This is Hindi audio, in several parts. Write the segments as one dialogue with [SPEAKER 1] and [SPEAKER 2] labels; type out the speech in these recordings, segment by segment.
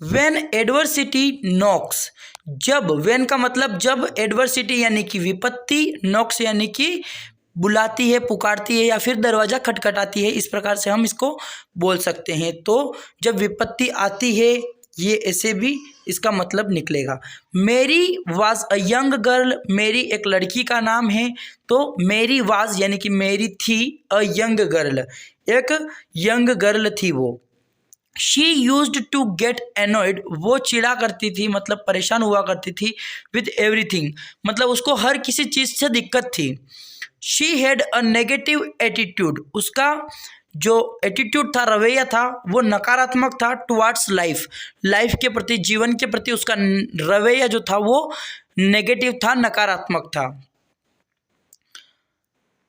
[SPEAKER 1] व्हेन एडवर्सिटी नॉक्स, जब, व्हेन का मतलब जब, एडवर्सिटी यानी कि विपत्ति, नॉक्स यानी कि बुलाती है, पुकारती है या फिर दरवाजा खटखटाती है, इस प्रकार से हम इसको बोल सकते हैं। तो जब विपत्ति आती है ये ऐसे भी इसका मतलब निकलेगा। मेरी वाज अ यंग गर्ल, मेरी एक लड़की का नाम है, तो मेरी वाज यानी कि मेरी थी, अ यंग गर्ल एक यंग गर्ल थी वो। She used to get annoyed, वो चिढ़ा करती थी मतलब परेशान हुआ करती थी, विद एवरीथिंग मतलब उसको हर किसी चीज़ से दिक्कत थी। She had a negative attitude, उसका जो एटीट्यूड था, रवैया था, वो नकारात्मक था, टुवार्ड्स लाइफ, लाइफ के प्रति, जीवन के प्रति उसका रवैया जो था वो नेगेटिव था, नकारात्मक था।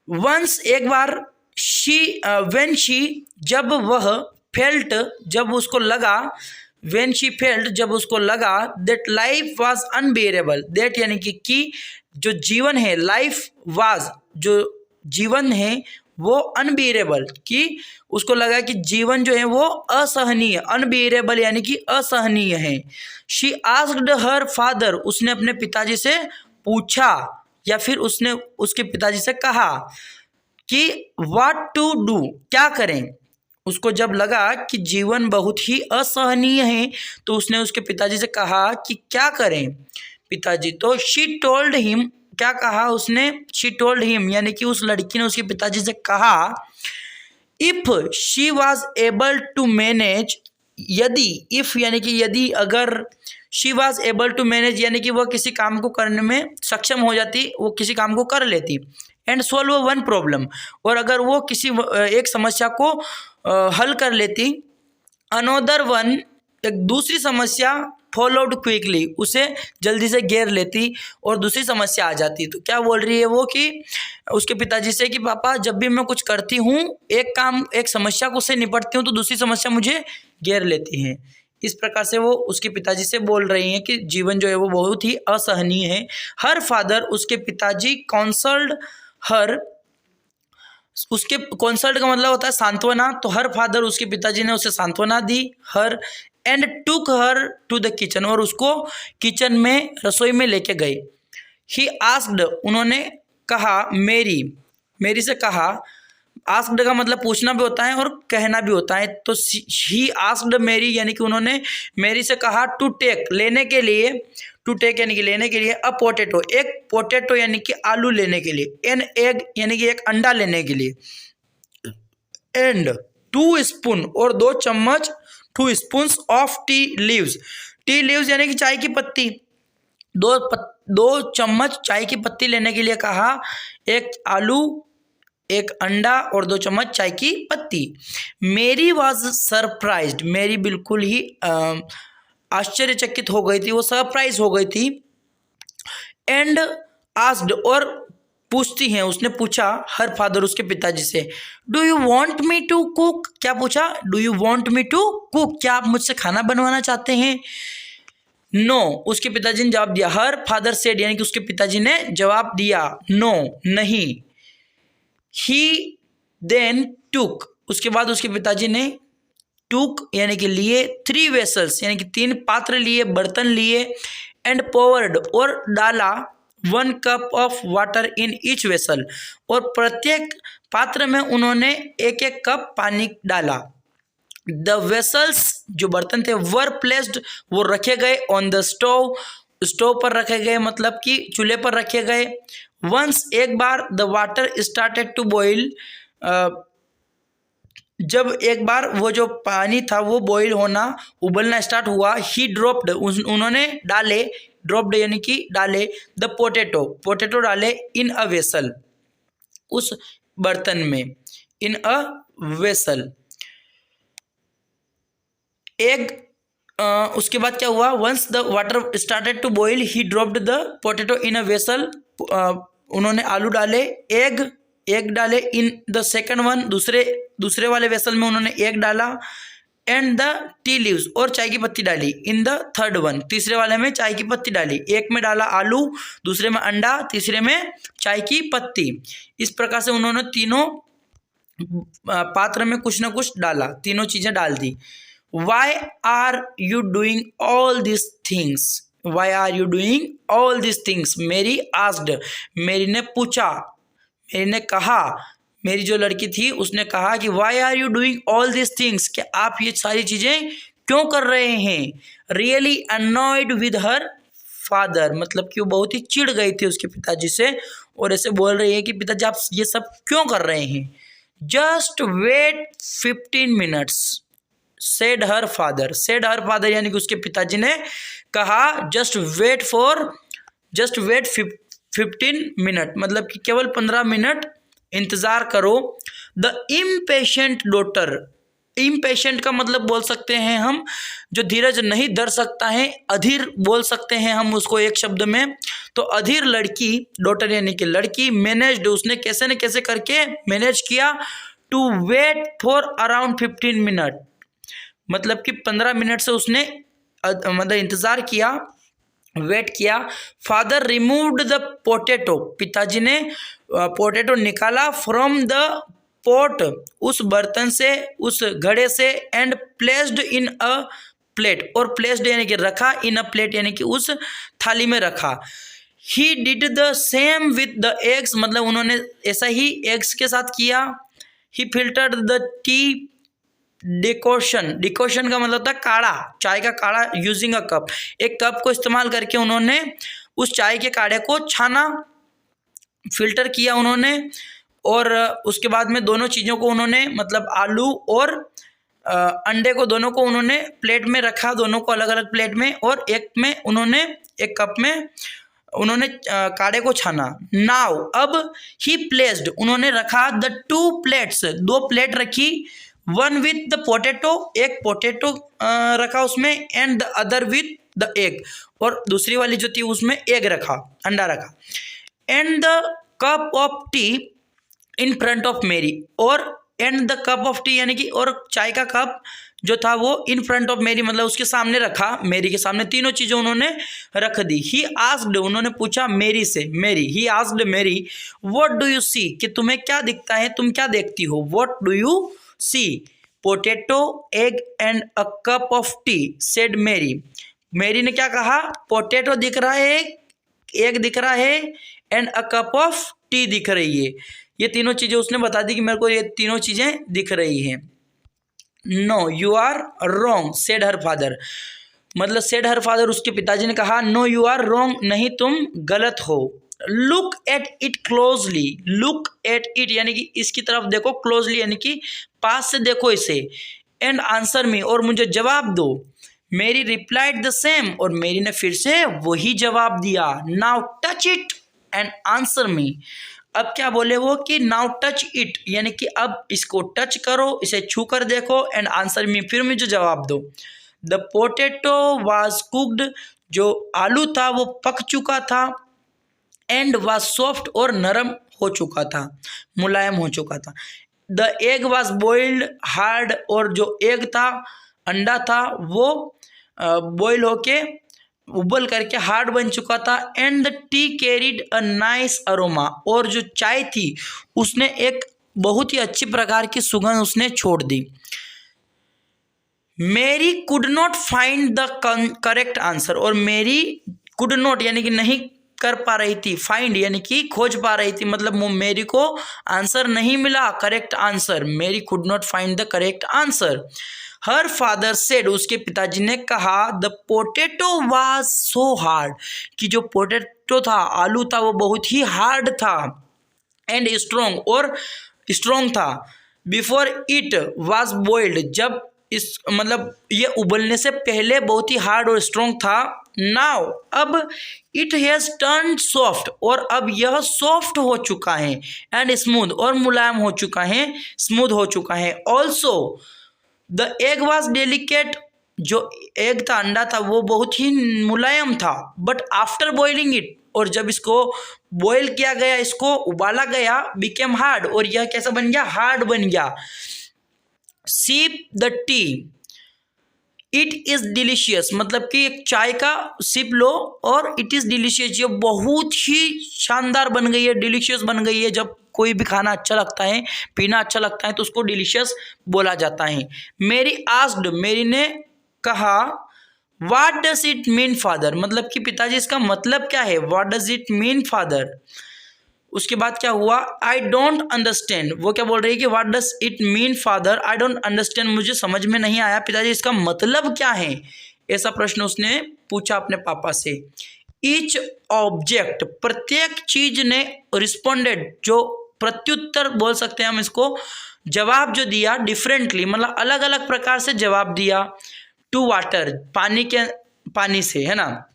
[SPEAKER 1] वंस, एक बार, शी व्हेन शी, जब वह, फेल्ट, जब उसको लगा, व्हेन शी फेल्ट, जब उसको लगा, that life was unbearable, that यानी कि जो जीवन है, लाइफ वाज जो जीवन है वो अनबेरेबल, कि उसको लगा कि जीवन जो है वो असहनीय, अनबेरेबल यानी कि असहनीय है। शी आस्क्ड हर फादर, उसने अपने पिताजी से पूछा या फिर उसने उसके पिताजी से कहा कि व्हाट टू डू, क्या करें। उसको जब लगा कि जीवन बहुत ही असहनीय है तो उसने उसके पिताजी से कहा कि क्या करें पिताजी। तो शी टोल्ड हिम, क्या कहा उसने, शी टोल्ड हिम यानी कि उस लड़की ने उसके पिताजी से कहा, if she was able to manage, यदि, इफ यानी कि यदि, अगर, she was able to manage यानी कि वह किसी काम को करने में सक्षम हो जाती, वो किसी काम को कर लेती, एंड सॉल्व वन प्रॉब्लम, और अगर वो किसी एक समस्या को हल कर लेती, अनोदर वन, एक दूसरी समस्या, फॉलोड क्विकली, उसे जल्दी से घेर लेती और दूसरी समस्या आ जाती। तो क्या बोल रही है वो कि उसके पिताजी से कि पापा जब भी मैं कुछ करती हूँ, एक काम, एक समस्या को से निपटती हूँ तो दूसरी समस्या मुझे घेर लेती है। इस प्रकार से वो उसके पिताजी से बोल रही हैं कि जीवन जो है वो बहुत ही असहनीय है। हर फादर, उसके पिताजी, काउंसल्ड हर, उसके कंसल्ट का मतलब होता है सांत्वना, तो हर फादर, उसके पिताजी ने उसे सांत्वना दी, her, and took her to the kitchen, और उसको किचन में, रसोई में लेके गए। ही आस्क्ड, उन्होंने कहा, मेरी, मेरी से कहा, आस्क्ड का मतलब पूछना भी होता है और कहना भी होता है, तो ही आस्क्ड मेरी यानी कि उन्होंने मेरी से कहा, टू टेक, लेने के लिए, टू टेक यानी कि लेने के लिए, अ पोटैटो, एक पोटैटो यानी कि आलू लेने के लिए, एन एग यानी कि एक अंडा लेने के लिए, एंड 2 स्पून, और 2 चम्मच, 2 spoons of tea leaves, tea leaves यानी कि चाय की पत्ती, 2 चम्मच चाय की पत्ती लेने के लिए कहा, एक आलू, एक अंडा और 2 चम्मच चाय की पत्ती। मेरी वॉज सरप्राइज्ड, मेरी बिल्कुल ही आश्चर्यचकित हो गई थी, वो सरप्राइज हो गई थी। एंड आस्क्ड, और पूछती हैं, उसने पूछा, हर फादर, उसके पिताजी से, do you want me to cook, क्या पूछा, do you want me to cook, क्या आप मुझसे खाना बनवाना चाहते हैं। नो, उसके पिताजी ने जवाब दिया, हर फादर सेड यानी कि उसके पिताजी ने जवाब दिया, नो, नहीं। ही देन टुक, उसके बाद उसके पिताजी ने टुक यानी कि लिए, 3 वेसल्स यानी कि 3 पात्र लिए, बर्तन लिए, एंड पोवर्ड, और डाला, 1 cup of water in each vessel, और प्रत्येक पात्र में उन्होंने एक एक कप पानी डाला। द वेसल्स, जो बर्तन थे, वर प्लेस्ड, वो रखे गए, ऑन द स्टोव, स्टोव पर रखे गए मतलब कि चूल्हे पर रखे गए। वंस, एक बार, the water started to boil, जब एक बार वो जो पानी था वो बॉईल होना, उबलना स्टार्ट हुआ, ही ड्रॉप्ड, उन्होंने डाले, ड्रॉप्ड यानी कि डाले, द पोटैटो, पोटैटो डाले, इन अ वेसल, उस बर्तन में, इन अ वेसल। एक उसके बाद क्या हुआ, once the water started to boil, he dropped the potato in a vessel, उन्होंने आलू डाले, एग डाले, इन द सेकंड वन, दूसरे वाले वेसल में उन्होंने एग डाला, एंड द टी लीव्स, और चाय की पत्ती डाली, इन द थर्ड वन, तीसरे वाले में चाय की पत्ती डाली, एक में डाला आलू, दूसरे में अंडा, तीसरे में चाय की पत्ती। इस प्रकार से उन्होंने तीनों पात्र में कुछ ना कुछ डाला, तीनों चीज़ें डाल दी। Why are you doing all this things, why are you doing all this things, Mary asked, Mary ने पूछा, मेरी ने कहा, मेरी जो लड़की थी उसने कहा कि why are you doing all this things, कि आप ये सारी चीज़ें क्यों कर रहे हैं। Really annoyed with her father, मतलब कि वो बहुत ही चिढ़ गई थी उसके पिताजी से और ऐसे बोल रही है कि पिताजी आप ये सब क्यों कर रहे हैं। Just wait 15 minutes said her father, said her father यानी कि उसके पिताजी ने कहा जस्ट वेट 15 मिनट, मतलब कि केवल 15 मिनट इंतज़ार करो। द इम्पेशेंट डॉटर, इम्पेशेंट का मतलब बोल सकते हैं हम जो धीरज नहीं धर सकता है, अधीर बोल सकते हैं हम उसको एक शब्द में। तो अधीर लड़की, डॉटर यानी कि लड़की, मैनेज्ड, उसने कैसे न कैसे करके मैनेज किया, to wait for around 15 minute, मतलब कि 15 मिनट से उसने मतलब इंतज़ार किया, वेट किया। फादर रिमूव्ड द पोटैटो, पिताजी ने पोटैटो निकाला, फ्रॉम द पॉट, उस बर्तन से, उस घड़े से, and placed in a plate, और प्लेस्ड यानी कि रखा, इन अ प्लेट यानी कि उस थाली में रखा। He did the same with the eggs, मतलब उन्होंने ऐसा ही एग्स के साथ किया। He filtered the tea decoction, decoction का मतलब था काढ़ा, चाय का काढ़ा, यूजिंग अ कप, एक कप को इस्तेमाल करके उन्होंने उस चाय के काढ़े को छाना, फिल्टर किया उन्होंने। और उसके बाद में दोनों चीज़ों को उन्होंने, मतलब आलू और अंडे को, दोनों को उन्होंने प्लेट में रखा, दोनों को अलग अलग प्लेट में, और एक में उन्होंने, एक कप में उन्होंने काढ़े को छाना। नाउ, अब ही प्लेस्ड, उन्होंने रखा, द 2 प्लेट्स, 2 प्लेट रखी, वन विथ द पोटैटो, एक पोटैटो रखा उसमें, and the other with the egg, और दूसरी वाली जो थी उसमें एग रखा, अंडा रखा। And the cup of T in front of मेरी, और and the cup of T यानी कि, और चाय का कप जो था वो इन फ्रंट ऑफ मेरी, मतलब उसके सामने रखा, मेरी के सामने, तीनों चीज़ें उन्होंने रख दी। ही आस्क्ड, उन्होंने पूछा मेरी से, मेरी, ही asked Mary, what do you see, कि तुम्हें क्या दिखता है, तुम क्या देखती हो। What do you see, potato, egg and a cup of tea, said Mary, Mary ने क्या कहा, पोटैटो दिख रहा है, एग दिख रहा है, and a cup of T दिख रही है। ये तीनों चीज़ें उसने बता दी कि मेरे को ये तीनों चीज़ें दिख रही हैं। No you are wrong, said her father, मतलब सेड हर फादर, उसके पिताजी ने कहा, नो यू आर रॉन्ग, नहीं तुम गलत हो। Look at it closely, look at it यानी कि इसकी तरफ देखो, क्लोजली यानी कि पास से देखो इसे, एंड आंसर मी, और मुझे जवाब दो। मेरी रिप्लाइड द सेम, और मेरी ने फिर से वही जवाब दिया। Now touch it and answer me, अब क्या बोले वो कि नाउ टच इट यानी कि अब इसको टच करो, इसे छू कर देखो, एंड आंसर मी, फिर मुझे जवाब दो। द पोटैटो वाज कुक्ड, जो आलू था वो पक चुका था, एंड वाज सॉफ्ट, और नरम हो चुका था, मुलायम हो चुका था। The egg was boiled hard, और जो एग था, अंडा था, वो बॉयल होके, उबल करके हार्ड बन चुका था। And the T carried a nice aroma, और जो चाय थी उसने एक बहुत ही अच्छी प्रकार की सुगंध उसने छोड़ दी। मेरी could not find the correct answer, और मेरी कुड नॉट यानी कि नहीं कर पा रही थी, फाइंड यानी कि खोज पा रही थी, मतलब मेरी को आंसर नहीं मिला, करेक्ट आंसर, मेरी could not find the correct answer. Her father said, उसके पिताजी ने कहा, the potato was so hard, कि जो पोटैटो था, आलू था, वो बहुत ही हार्ड था, एंड स्ट्रोंग, और स्ट्रोंग था। बिफोर इट वाज बॉइल्ड, जब इस मतलब ये उबलने से पहले बहुत ही हार्ड और स्ट्रोंग था। नाउ, अब इट हैज़ टर्न सॉफ्ट, और अब यह सॉफ्ट हो चुका है, एंड स्मूथ, और मुलायम हो चुका है, स्मूथ हो चुका है। Also the egg was delicate, जो एग था, अंडा था, वो बहुत ही मुलायम था। बट आफ्टर बॉइलिंग इट, और जब इसको बॉयल किया गया, इसको उबाला गया, बिकेम हार्ड, और यह कैसा बन गया, हार्ड बन गया। सीप the T, it is delicious, मतलब कि एक चाय का सिप लो, और इट इज़ डिलीशियस, ये बहुत ही शानदार बन गई है, डिलीशियस बन गई है। जब कोई भी खाना अच्छा लगता है, पीना अच्छा लगता है तो उसको डिलीशियस बोला जाता है। मेरी आस्क्ड, मेरी ने कहा, what does it mean father, मतलब कि पिताजी इसका मतलब क्या है, what does it mean father. उसके बाद क्या हुआ, आई डोंट अंडरस्टैंड, वो क्या बोल रही है कि what does it mean father, I don't understand, मुझे समझ में नहीं आया पिताजी इसका मतलब क्या है, ऐसा प्रश्न उसने पूछा अपने पापा से। ईच ऑब्जेक्ट, प्रत्येक चीज ने रिस्पोंडेड, जो प्रत्युत्तर बोल सकते हैं हम इसको, जवाब जो दिया, डिफरेंटली मतलब अलग अलग प्रकार से जवाब दिया, टू वाटर, पानी से, है ना।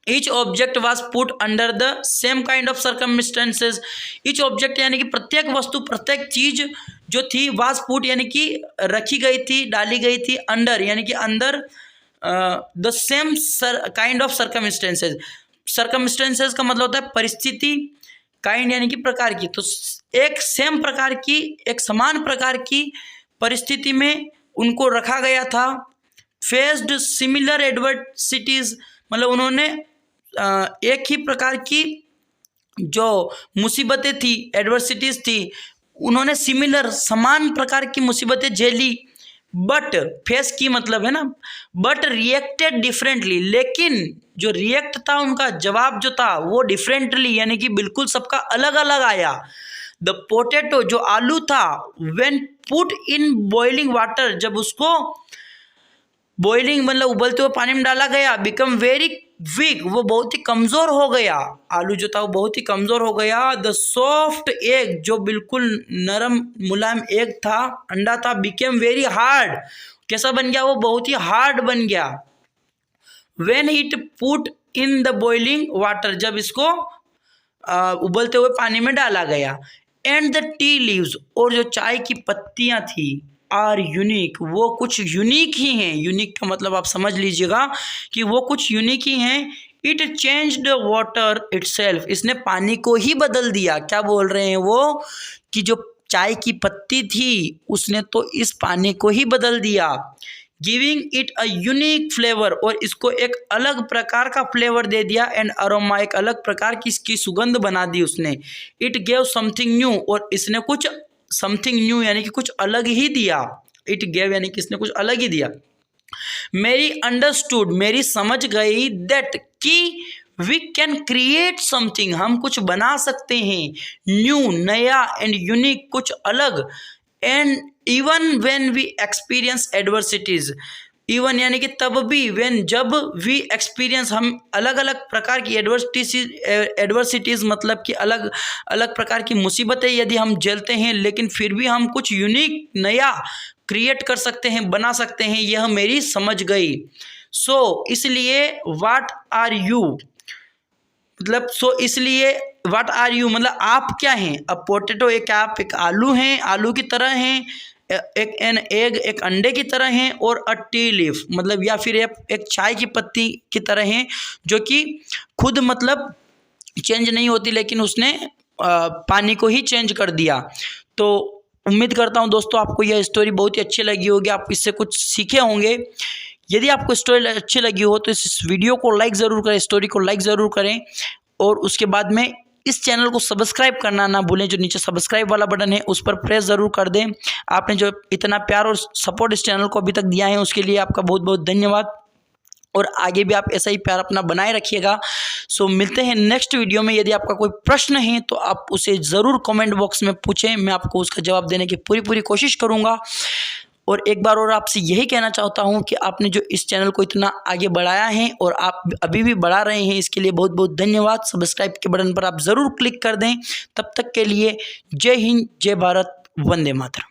[SPEAKER 1] Each object was put under the same kind of circumstances, each object यानी कि प्रत्येक वस्तु, प्रत्येक चीज जो थी, वॉज पुट यानी कि रखी गई थी, डाली गई थी, अंडर यानी कि अंदर, the same kind of circumstances, circumstances का मतलब होता है परिस्थिति, काइंड यानी कि प्रकार की, तो एक सेम प्रकार की, एक समान प्रकार की परिस्थिति में उनको रखा गया था। फेस्ड सिमिलर एडवर्सिटीज, मतलब उन्होंने एक ही प्रकार की जो मुसीबतें थी, एडवर्सिटीज थी, उन्होंने सिमिलर, समान प्रकार की मुसीबतें झेली। बट, फेस की मतलब है ना, बट रिएक्टेड डिफरेंटली, लेकिन जो रिएक्ट था, उनका जवाब जो था वो डिफरेंटली, यानी कि बिल्कुल सबका अलग अलग आया। द पोटैटो, जो आलू था, when put in boiling water, जब उसको बॉइलिंग मतलब उबलते हुए पानी में डाला गया, बिकम वेरी वीक, वो बहुत ही कमज़ोर हो गया, आलू जो था वो बहुत ही कमज़ोर हो गया। द सॉफ्ट एग, जो बिल्कुल नरम मुलायम एग था, अंडा था, बिकेम वेरी हार्ड, कैसा बन गया, वो बहुत ही हार्ड बन गया। When it put in the boiling water, जब इसको उबलते हुए पानी में डाला गया। एंड द टी लीव्स, और जो चाय की पत्तियाँ थी, आर यूनिक, वो कुछ यूनिक ही हैं, यूनिक का मतलब आप समझ लीजिएगा कि वो कुछ यूनिक ही हैं। इट चेंज्ड वाटर इटसेल्फ, इसने पानी को ही बदल दिया। क्या बोल रहे हैं वो, कि जो चाय की पत्ती थी उसने तो इस पानी को ही बदल दिया। Giving it a unique flavour, और इसको एक अलग प्रकार का फ्लेवर दे दिया। एंड अरोमा, एक अलग प्रकार की इसकी सुगंध बना दी उसने। इट गेव समथिंग न्यू, और इसने कुछ समथिंग न्यू यानी कि कुछ अलग ही दिया। इट गेव यानी कि इसने कुछ अलग ही दिया। मेरी अंडरस्टूड, मेरी समझ गई, दैट कि वी कैन क्रिएट समथिंग, हम कुछ बना सकते हैं, न्यू नया, एंड यूनिक कुछ अलग, and even when we experience adversities, even यानी कि तब भी, व्हेन जब, वी एक्सपीरियंस हम अलग अलग प्रकार की एडवर्सिटीज मतलब कि अलग अलग प्रकार की मुसीबतें यदि हम झेलते हैं, लेकिन फिर भी हम कुछ यूनिक नया क्रिएट कर सकते हैं, बना सकते हैं, यह मेरी समझ गई। सो इसलिए व्हाट आर यू, मतलब सो इसलिए व्हाट आर यू मतलब आप क्या हैं। अब पोटैटो, एक आप एक आलू हैं, आलू की तरह हैं, एक एन एग, एक अंडे की तरह हैं, और अ टी लीफ मतलब या फिर एक चाय की पत्ती की तरह हैं, जो कि खुद मतलब चेंज नहीं होती, लेकिन उसने पानी को ही चेंज कर दिया। तो उम्मीद करता हूँ दोस्तों आपको यह स्टोरी बहुत ही अच्छी लगी होगी, आप इससे कुछ सीखे होंगे। यदि आपको स्टोरी अच्छी लगी हो तो इस वीडियो को लाइक ज़रूर करें, स्टोरी को लाइक ज़रूर करें, और उसके बाद में इस चैनल को सब्सक्राइब करना ना भूलें। जो नीचे सब्सक्राइब वाला बटन है उस पर प्रेस ज़रूर कर दें। आपने जो इतना प्यार और सपोर्ट इस चैनल को अभी तक दिया है उसके लिए आपका बहुत बहुत धन्यवाद, और आगे भी आप ऐसा ही प्यार अपना बनाए रखिएगा। सो मिलते हैं नेक्स्ट वीडियो में। यदि आपका कोई प्रश्न है तो आप उसे ज़रूर कमेंट बॉक्स में पूछें, मैं आपको उसका जवाब देने की पूरी कोशिश करूँगा। और एक बार और आपसे यही कहना चाहता हूँ कि आपने जो इस चैनल को इतना आगे बढ़ाया है और आप अभी भी बढ़ा रहे हैं, इसके लिए बहुत बहुत धन्यवाद। सब्सक्राइब के बटन पर आप ज़रूर क्लिक कर दें। तब तक के लिए जय हिंद, जय भारत, वंदे मातरम।